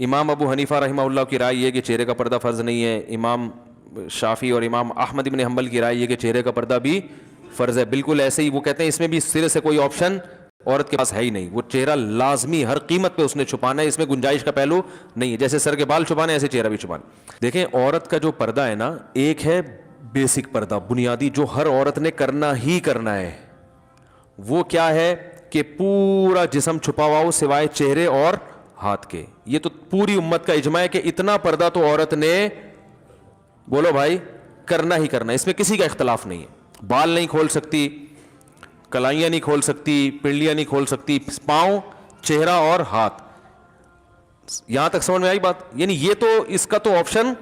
امام ابو حنیفہ رحمہ اللہ کی رائے یہ کہ چہرے کا پردہ فرض نہیں ہے. امام شافعی اور امام احمد بن حنبل کی رائے یہ کہ چہرے کا پردہ بھی فرض ہے. بالکل ایسے ہی وہ کہتے ہیں اس میں بھی سرے سے کوئی آپشن عورت کے پاس ہے ہی نہیں, وہ چہرہ لازمی ہر قیمت پہ اس نے چھپانا ہے, اس میں گنجائش کا پہلو نہیں ہے. جیسے سر کے بال چھپانے ایسے چہرہ بھی چھپانا. دیکھیں عورت کا جو پردہ ہے نا, ایک ہے بیسک پردہ بنیادی جو ہر عورت نے کرنا ہی کرنا ہے. وہ کیا ہے کہ پورا جسم چھپا ہوا ہو سوائے چہرے اور ہاتھ کے. یہ تو پوری امت کا اجماع ہے کہ اتنا پردہ تو عورت نے, بولو بھائی, کرنا ہی کرنا ہے, اس میں کسی کا اختلاف نہیں ہے. بال نہیں کھول سکتی, کلائیاں نہیں کھول سکتی, پنڈلیاں نہیں کھول سکتی, پاؤں, چہرہ اور ہاتھ. یہاں تک سمجھ میں آئی بات؟ یعنی یہ تو اس کا تو آپشن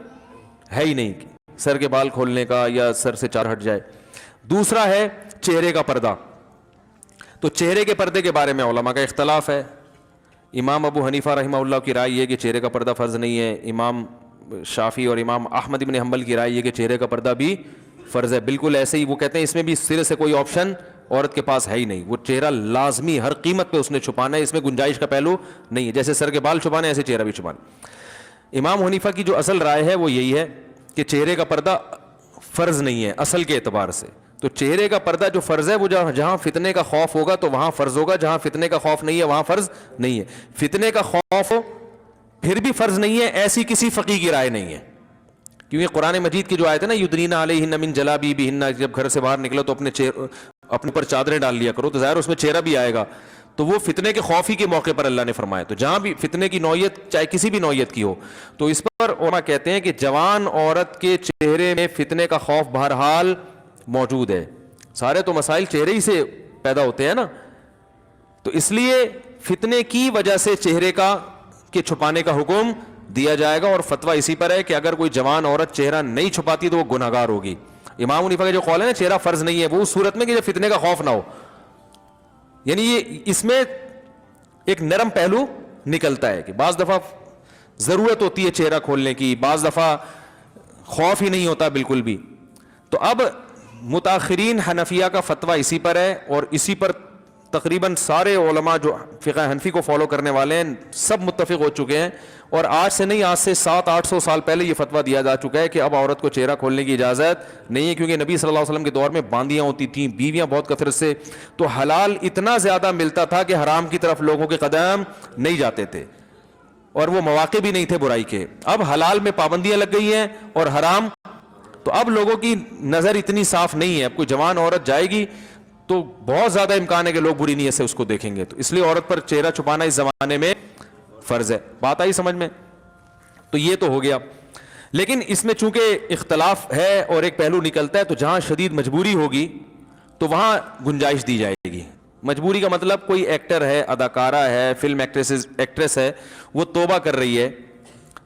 ہے ہی نہیں سر کے بال کھولنے کا یا سر سے چار ہٹ جائے. دوسرا ہے چہرے کا پردہ. تو چہرے کے پردے کے بارے میں علماء کا اختلاف ہے. امام ابو حنیفہ رحمہ اللہ کی رائے یہ کہ چہرے کا پردہ فرض نہیں ہے. امام شافعی اور امام احمد بن حنبل کی رائے یہ کہ چہرے کا پردہ بھی فرض ہے. بالکل ایسے ہی وہ کہتے ہیں اس میں بھی سرے سے کوئی آپشن عورت کے پاس ہے ہی نہیں, وہ چہرہ لازمی ہر قیمت پہ اس نے چھپانا ہے, اس میں گنجائش کا پہلو نہیں ہے. جیسے سر کے بال چھپانے ایسے چہرہ بھی چھپانا. امام حنیفہ کی جو اصل رائے ہے وہ یہی ہے کہ چہرے کا پردہ فرض نہیں ہے اصل کے اعتبار سے. تو چہرے کا پردہ جو فرض ہے وہ جہاں فتنے کا خوف ہوگا تو وہاں فرض ہوگا, جہاں فتنے کا خوف نہیں ہے وہاں فرض نہیں ہے. فتنے کا خوف ہو پھر بھی فرض نہیں ہے, ایسی کسی فقیہ کی رائے نہیں ہے. کیونکہ قرآن مجید کی جو آیت ہے نا, یدنین علیہن من جلابیبہن, جب گھر سے باہر نکلو تو اپنے پر چادریں ڈال لیا کرو, تو ظاہر اس میں چہرہ بھی آئے گا. تو وہ فتنے کے خوف ہی کے موقع پر اللہ نے فرمایا. تو جہاں بھی فتنے کی نوعیت چاہے کسی بھی نوعیت کی ہو, تو اس پر علماء کہتے ہیں کہ جوان عورت کے چہرے میں فتنے کا خوف بہرحال موجود ہے. سارے تو مسائل چہرے ہی سے پیدا ہوتے ہیں نا, تو اس لیے فتنے کی وجہ سے چہرے کے چھپانے کا حکم دیا جائے گا. اور فتویٰ اسی پر ہے کہ اگر کوئی جوان عورت چہرہ نہیں چھپاتی تو وہ گنہگار ہوگی. امام حنیفہ کا جو قول ہے نا چہرہ فرض نہیں ہے, وہ اس صورت میں کہ جب فتنے کا خوف نہ ہو. یعنی یہ اس میں ایک نرم پہلو نکلتا ہے کہ بعض دفعہ ضرورت ہوتی ہے چہرہ کھولنے کی, بعض دفعہ خوف ہی نہیں ہوتا بالکل بھی. تو اب متاخرین حنفیہ کا فتویٰ اسی پر ہے, اور اسی پر تقریباً سارے علماء جو فقہ حنفی کو فالو کرنے والے ہیں سب متفق ہو چکے ہیں. اور آج سے نہیں, آج سے 700-800 سال پہلے یہ فتویٰ دیا جا چکا ہے کہ اب عورت کو چہرہ کھولنے کی اجازت نہیں ہے, کیونکہ نبی صلی اللہ علیہ وسلم کے دور میں باندیاں ہوتی تھیں, بیویاں بہت کثرت سے, تو حلال اتنا زیادہ ملتا تھا کہ حرام کی طرف لوگوں کے قدم نہیں جاتے تھے, اور وہ مواقع بھی نہیں تھے برائی کے. اب حلال میں پابندیاں لگ گئی ہیں اور حرام, تو اب لوگوں کی نظر اتنی صاف نہیں ہے. اب کوئی جوان عورت جائے گی تو بہت زیادہ امکان ہے کہ لوگ بری نیت سے اس کو دیکھیں گے. تو اس لیے عورت پر چہرہ چھپانا اس زمانے میں فرض ہے. بات آئی سمجھ میں؟ تو یہ تو ہو گیا. لیکن اس میں چونکہ اختلاف ہے اور ایک پہلو نکلتا ہے, تو جہاں شدید مجبوری ہوگی تو وہاں گنجائش دی جائے گی. مجبوری کا مطلب کوئی ایکٹر ہے, اداکارہ ہے, فلم ایکٹریس ہے, وہ توبہ کر رہی ہے,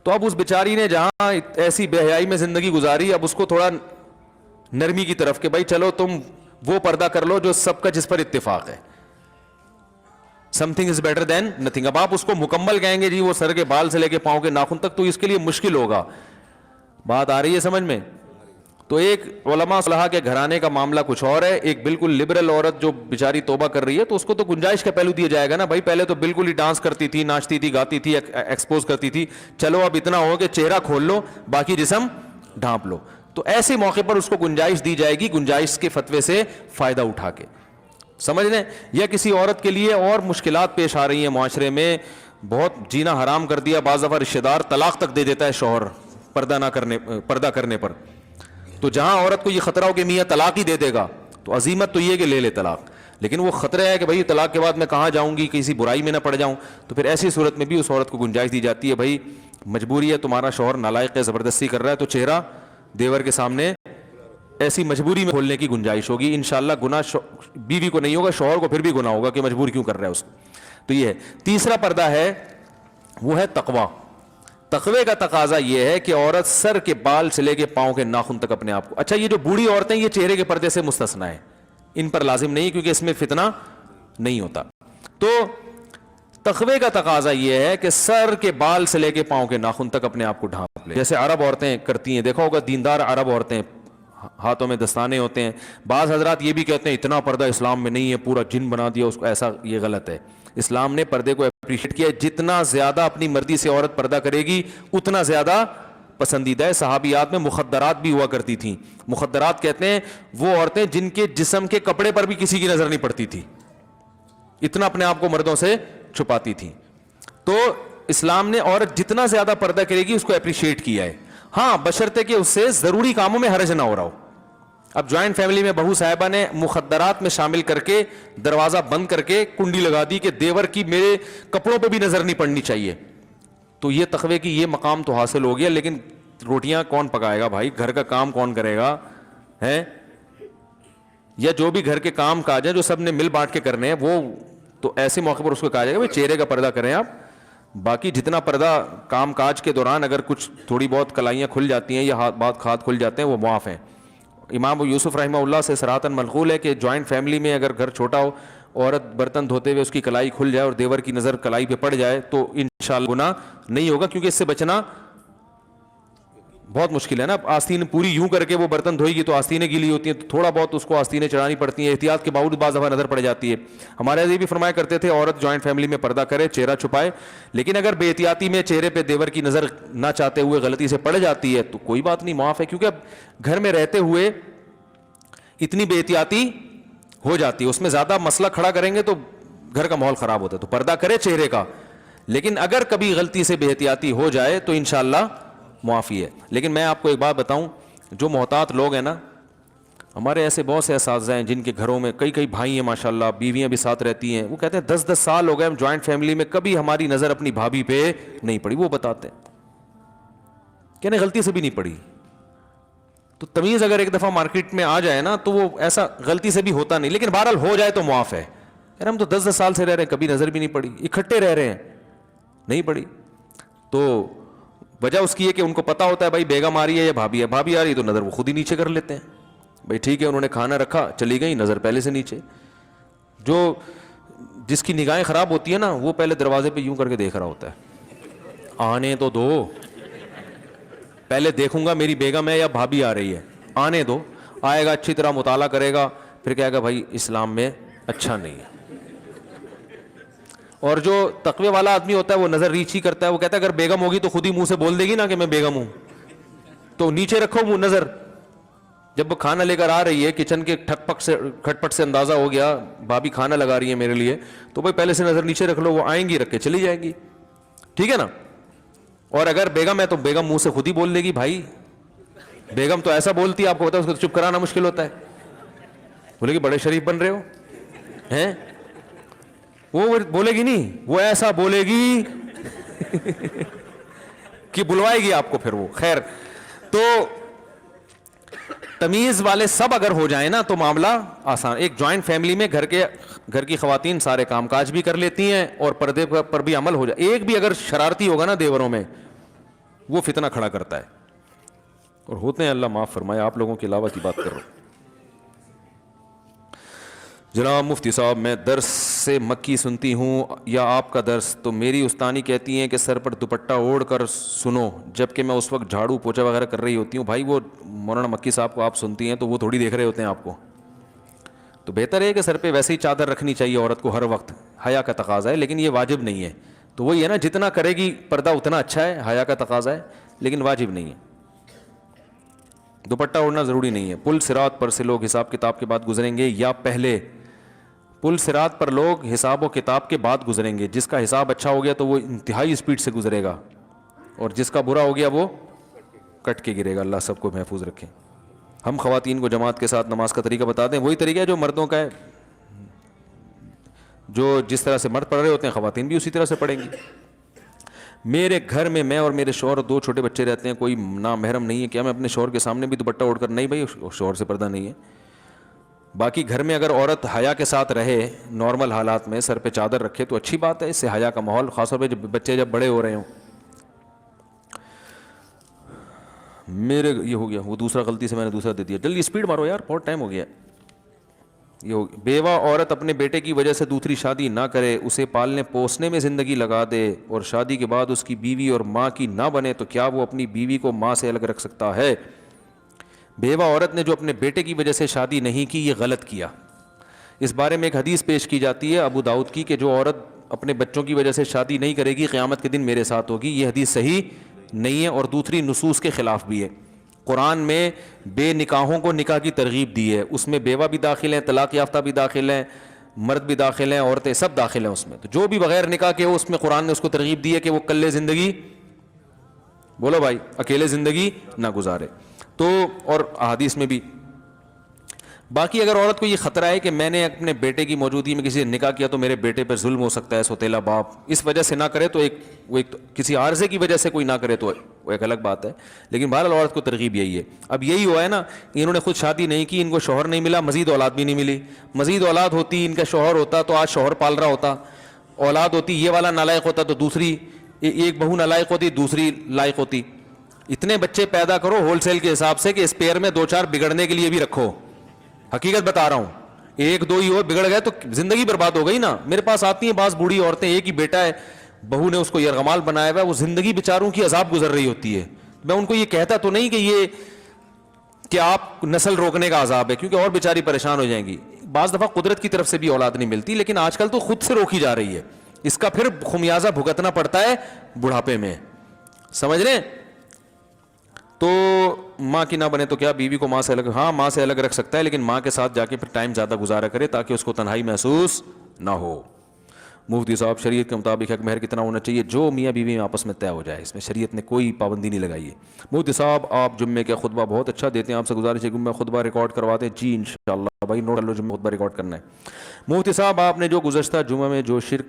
تو اب اس بیچاری نے جہاں ایسی بے حیائی میں زندگی گزاری, اب اس کو تھوڑا نرمی کی طرف کہ بھائی چلو تم وہ پردہ کر لو جو سب کا جس پر اتفاق ہے. Some thing is better than nothing. اب آپ اس کو مکمل کہیں گے جی وہ سر کے بال سے لے کے پاؤں کے ناخن تک, تو اس کے لیے مشکل ہوگا. بات آ رہی ہے سمجھ میں؟ تو ایک علماء صلاح کے گھرانے کا معاملہ کچھ اور ہے, ایک بالکل لبرل عورت جو بیچاری توبہ کر رہی ہے, تو اس کو تو گنجائش کا پہلو دیا جائے گا نا. بھائی پہلے تو بالکل ہی ڈانس کرتی تھی, ناچتی تھی, گاتی تھی, ایکسپوز کرتی تھی, چلو اب اتنا ہو کہ چہرہ کھول لو, باقی جسم ڈھانپ لو. تو ایسے موقع پر اس کو گنجائش دی جائے گی, گنجائش کے فتوے سے فائدہ اٹھا کے. سمجھ لیں؟ یا کسی عورت کے لیے اور مشکلات پیش آ رہی ہیں معاشرے میں, بہت جینا حرام کر دیا, بعض دفعہ رشتہ دار طلاق تک دے دیتا ہے شوہر پردہ کرنے پر. تو جہاں عورت کو یہ خطرہ ہو کہ میاں طلاق ہی دے دے گا, تو عزیمت تو یہ کہ لے لے طلاق. لیکن وہ خطرہ ہے کہ بھائی طلاق کے بعد میں کہاں جاؤں گی, کسی برائی میں نہ پڑ جاؤں, تو پھر ایسی صورت میں بھی اس عورت کو گنجائش دی جاتی ہے, بھائی مجبوری ہے, تمہارا شوہر نالائق ہے, زبردستی کر رہا ہے, تو چہرہ دیور کے سامنے ایسی مجبوری میں کھولنے کی گنجائش ہوگی. انشاءاللہ گناہ بیوی کو نہیں ہوگا, شوہر کو پھر بھی گناہ ہوگا کہ مجبور کیوں کر رہا ہے اس کو. تو یہ ہے تیسرا پردہ ہے, وہ ہے تقوی. تقوی کا تقاضا یہ ہے کہ عورت سر کے بال سے لے کے پاؤں کے ناخن تک اپنے آپ کو, اچھا یہ جو بوڑھی عورتیں یہ چہرے کے پردے سے مستثنی ہے, ان پر لازم نہیں کیونکہ اس میں فتنہ نہیں ہوتا. تو تقوی کا تقاضا یہ ہے کہ سر کے بال سے لے کے پاؤں کے ناخن تک اپنے آپ کو ڈھانپ لے, جیسے عرب عورتیں کرتی ہیں. دیکھا ہوگا دیندار عرب عورتیں, ہاتھوں میں دستانے ہوتے ہیں. بعض حضرات یہ بھی کہتے ہیں اتنا پردہ اسلام میں نہیں ہے, پورا جن بنا دیا اس کو, ایسا یہ غلط ہے. اسلام نے پردے کو اپریشیٹ کیا ہے. جتنا زیادہ اپنی مرضی سے عورت پردہ کرے گی اتنا زیادہ پسندیدہ ہے. صحابیات میں مخدرات بھی ہوا کرتی تھیں. مخدرات کہتے ہیں وہ عورتیں جن کے جسم کے کپڑے پر بھی کسی کی نظر نہیں پڑتی تھی, اتنا اپنے آپ کو مردوں سے چھپاتی تھی. تو اسلام نے عورت جتنا زیادہ پردہ کرے گی اس کو اپریشیٹ کیا ہے. ہاں بشرطے کہ اس سے ضروری کاموں میں حرج نہ ہو رہا ہو. اب جوائنٹ فیملی میں بہو صاحبہ نے مخدرات میں شامل کر کے دروازہ بند کر کے کنڈی لگا دی کہ دیور کی میرے کپڑوں پہ بھی نظر نہیں پڑنی چاہیے, تو یہ تقوی کی یہ مقام تو حاصل ہو گیا, لیکن روٹیاں کون پکائے گا بھائی, گھر کا کام کون کرے گا ہے, یا جو بھی گھر کے کام کاج ہیں جو سب نے مل بانٹ کے کرنے ہیں وہ تو ایسے موقع پر اس کو کہا جائے گا بھائی چہرے کا پردہ کریں آپ. باقی جتنا پردہ کام کاج کے دوران اگر کچھ تھوڑی بہت کلائیاں کھل جاتی ہیں یا ہاتھ بات ہاتھ کھل جاتے ہیں وہ معاف ہیں. امام ابو یوسف رحمہ اللہ سے صراحتاً منقول ہے کہ جوائنٹ فیملی میں اگر گھر چھوٹا ہو, عورت برتن دھوتے ہوئے اس کی کلائی کھل جائے اور دیور کی نظر کلائی پہ پڑ جائے تو انشاءاللہ گناہ نہیں ہوگا, کیونکہ اس سے بچنا بہت مشکل ہے نا. آستین پوری یوں کر کے وہ برتن دھوئے گی تو آستینیں گیلی ہوتی ہیں, تو تھوڑا بہت اس کو آستینیں چڑھانی پڑتی ہیں, احتیاط کے باوجود بعض دفعہ نظر پڑ جاتی ہے. ہمارے یہ بھی فرمایا کرتے تھے عورت جوائنٹ فیملی میں پردہ کرے, چہرہ چھپائے, لیکن اگر بے احتیاطی میں چہرے پہ دیور کی نظر نہ چاہتے ہوئے غلطی سے پڑ جاتی ہے تو کوئی بات نہیں, معاف ہے. کیونکہ اب گھر میں رہتے ہوئے اتنی بے احتیاطی ہو جاتی ہے, اس میں زیادہ مسئلہ کھڑا کریں گے تو گھر کا ماحول خراب ہوتا ہے. تو پردہ کرے چہرے کا, لیکن اگر کبھی غلطی سے بے احتیاطی ہو جائے تو انشاءاللہ معافی ہے. لیکن میں آپ کو ایک بات بتاؤں, جو محتاط لوگ ہیں نا, ہمارے ایسے بہت سے اساتذہ ہیں جن کے گھروں میں کئی بھائی ہیں ماشاءاللہ, بیویاں بھی ساتھ رہتی ہیں, وہ کہتے ہیں 10 سال ہو گئے ہم جوائنٹ فیملی میں کبھی ہماری نظر اپنی بھابھی پہ نہیں پڑی. وہ بتاتے ہیں کہنے غلطی سے بھی نہیں پڑی. تو تمیز اگر ایک دفعہ مارکیٹ میں آ جائے نا تو وہ ایسا غلطی سے بھی ہوتا نہیں, لیکن بہرحال ہو جائے تو معاف ہے. یار ہم تو 10 سال سے رہ رہے ہیں کبھی نظر بھی نہیں پڑی, اکٹھے رہ رہے ہیں نہیں پڑی. تو وجہ اس کی ہے کہ ان کو پتا ہوتا ہے بھائی بیگم آ رہی ہے یا بھابھی ہے, بھابھی آ رہی ہے تو نظر وہ خود ہی نیچے کر لیتے ہیں. بھائی ٹھیک ہے انہوں نے کھانا رکھا چلی گئی, نظر پہلے سے نیچے. جو جس کی نگاہیں خراب ہوتی ہے نا وہ پہلے دروازے پہ یوں کر کے دیکھ رہا ہوتا ہے, آنے تو دو, پہلے دیکھوں گا میری بیگم ہے یا بھابھی آ رہی ہے, آنے دو. آئے گا اچھی طرح مطالعہ کرے گا, پھر کہے گا بھائی اسلام میں اچھا نہیں ہے. اور جو تقوی والا آدمی ہوتا ہے وہ نظر ریچھ ہی کرتا ہے, وہ کہتا ہے اگر بیگم ہوگی تو خود ہی منہ سے بول دے گی نا کہ میں بیگم ہوں, تو نیچے رکھو منہ نظر. جب وہ کھانا لے کر آ رہی ہے کچن کے کھٹ پٹ سے اندازہ ہو گیا بھابھی کھانا لگا رہی ہے میرے لیے, تو بھائی پہلے سے نظر نیچے رکھ لو, وہ آئیں گی رکھ کے چلی جائیں گی, ٹھیک ہے نا. اور اگر بیگم ہے تو بیگم منہ سے خود ہی بول دے گی, بھائی بیگم تو ایسا بولتی ہے آپ کو پتا ہے اس کو چپ کرانا مشکل ہوتا ہے. بولے کہ بڑے شریف بن رہے ہو ہیں, وہ بولے گی نہیں, وہ ایسا بولے گی کہ بلوائے گی آپ کو پھر وہ. خیر, تو تمیز والے سب اگر ہو جائیں نا تو معاملہ آسان. ایک جوائنٹ فیملی میں گھر کی خواتین سارے کام کاج بھی کر لیتی ہیں اور پردے پر بھی عمل ہو جائے. ایک بھی اگر شرارتی ہوگا نا دیوروں میں وہ فتنہ کھڑا کرتا ہے, اور ہوتے ہیں, اللہ معاف فرمائے. آپ لوگوں کے علاوہ کی بات کر رہا ہوں. جناب مفتی صاحب, میں درس سے مکی سنتی ہوں یا آپ کا درس, تو میری استانی کہتی ہیں کہ سر پر دوپٹہ اوڑھ کر سنو, جبکہ میں اس وقت جھاڑو پوچھا وغیرہ کر رہی ہوتی ہوں. بھائی وہ مولانا مکی صاحب کو آپ سنتی ہیں تو وہ تھوڑی دیکھ رہے ہوتے ہیں آپ کو, تو بہتر ہے کہ سر پہ ویسے ہی چادر رکھنی چاہیے عورت کو ہر وقت, حیا کا تقاضا ہے, لیکن یہ واجب نہیں ہے. تو وہی ہے نا, جتنا کرے گی پردہ اتنا اچھا ہے, حیا کا تقاضا ہے لیکن واجب نہیں ہے. دوپٹہ اوڑھنا ضروری نہیں ہے. پل صراط پر سے لوگ حساب کتاب کے بعد گزریں گے یا پہلے؟ پل صراط پر لوگ حساب و کتاب کے بعد گزریں گے. جس کا حساب اچھا ہو گیا تو وہ انتہائی اسپیڈ سے گزرے گا, اور جس کا برا ہو گیا وہ کٹ کے گرے گا. اللہ سب کو محفوظ رکھے. ہم خواتین کو جماعت کے ساتھ نماز کا طریقہ بتا دیں. وہی طریقہ ہے جو مردوں کا ہے, جو جس طرح سے مرد پڑھ رہے ہوتے ہیں خواتین بھی اسی طرح سے پڑھیں گی. میرے گھر میں میں اور میرے شوہر 2 چھوٹے بچے رہتے ہیں, کوئی نامحرم نہیں ہے, کیا میں اپنے شوہر کے سامنے بھی دوپٹہ اوڑھ کر؟ نہیں بھائی, شوہر سے پردہ نہیں ہے. باقی گھر میں اگر عورت حیا کے ساتھ رہے, نارمل حالات میں سر پہ چادر رکھے تو اچھی بات ہے, اس سے حیا کا ماحول, خاص طور پہ جب بچے جب بڑے ہو رہے ہوں. میرے یہ ہو گیا, وہ دوسرا غلطی سے میں نے دوسرا دے دیا. جلدی اسپیڈ مارو یار, بہت ٹائم ہو گیا. یہ ہو گیا. بیوہ عورت اپنے بیٹے کی وجہ سے دوسری شادی نہ کرے, اسے پالنے پوسنے میں زندگی لگا دے اور شادی کے بعد اس کی بیوی اور ماں کی نہ بنے, تو کیا وہ اپنی بیوی کو ماں سے الگ رکھ سکتا ہے؟ بیوہ عورت نے جو اپنے بیٹے کی وجہ سے شادی نہیں کی, یہ غلط کیا. اس بارے میں ایک حدیث پیش کی جاتی ہے ابو داؤد کی, کہ جو عورت اپنے بچوں کی وجہ سے شادی نہیں کرے گی قیامت کے دن میرے ساتھ ہوگی، یہ حدیث صحیح نہیں ہے اور دوسری نصوص کے خلاف بھی ہے۔ قرآن میں بے نکاحوں کو نکاح کی ترغیب دی ہے، اس میں بیوہ بھی داخل ہیں، طلاق یافتہ بھی داخل ہیں، مرد بھی داخل ہیں، عورتیں سب داخل ہیں اس میں۔ تو جو بھی بغیر نکاح کے ہو اس میں قرآن نے اس کو ترغیب دی ہے کہ وہ کلے زندگی، بولو بھائی، اکیلے زندگی نہ گزارے۔ تو اور احادیث میں بھی باقی اگر عورت کو یہ خطرہ ہے کہ میں نے اپنے بیٹے کی موجودگی میں کسی سے نکاح کیا تو میرے بیٹے پر ظلم ہو سکتا ہے، سوتیلا باپ، اس وجہ سے نہ کرے تو کسی عارضے کی وجہ سے کوئی نہ کرے تو وہ ایک الگ بات ہے، لیکن بہرحال عورت کو ترغیب یہی ہے۔ اب یہی ہوا ہے نا، انہوں نے خود شادی نہیں کی، ان کو شوہر نہیں ملا، مزید اولاد بھی نہیں ملی، مزید اولاد ہوتی، ان کا شوہر ہوتا تو آج شوہر پال رہا ہوتا، اولاد ہوتی، یہ والا نالائق ہوتا تو دوسری، ایک بہو نالائق ہوتی دوسری لائق ہوتی۔ اتنے بچے پیدا کرو ہول سیل کے حساب سے کہ اسپیئر میں 2-4 بگڑنے کے لیے بھی رکھو، حقیقت بتا رہا ہوں، 1-2 ہی اور بگڑ گئے تو زندگی برباد ہو گئی نا۔ میرے پاس آتی ہیں بعض بوڑھی عورتیں، ایک ہی بیٹا ہے، بہو نے اس کو یرغمال بنایا ہوا ہے، وہ زندگی بیچاروں کی عذاب گزر رہی ہوتی ہے۔ میں ان کو یہ کہتا تو نہیں کہ یہ کہ آپ نسل روکنے کا عذاب ہے، کیونکہ اور بیچاری پریشان ہو جائیں گی۔ بعض دفعہ قدرت کی طرف سے بھی اولاد نہیں ملتی، لیکن آج کل تو خود سے روکی جا رہی ہے، اس کا پھر خمیازہ بھگتنا پڑتا ہے بڑھاپے میں، سمجھ رہے ہیں؟ تو ماں کی نہ بنے تو کیا، بیوی کو ماں سے الگ، ہاں ماں سے الگ رکھ سکتا ہے، لیکن ماں کے ساتھ جا کے پھر ٹائم زیادہ گزارا کرے تاکہ اس کو تنہائی محسوس نہ ہو۔ مفتی صاحب، شریعت کے مطابق حق مہر کتنا ہونا چاہیے؟ جو میاں بیوی میں آپس میں طے ہو جائے، اس میں شریعت نے کوئی پابندی نہیں لگائی ہے۔ مفتی صاحب آپ جمعے کا خطبہ بہت اچھا دیتے ہیں، آپ سے گزارش ہے کہ میں خطبہ ریکارڈ کروا دیں۔ جی انشاءاللہ بھائی، نوٹ کر لو، جمعہ خطبہ ریکارڈ کرنا ہے۔ مفتی صاحب آپ نے جو گزشتہ جمعہ میں جو شرک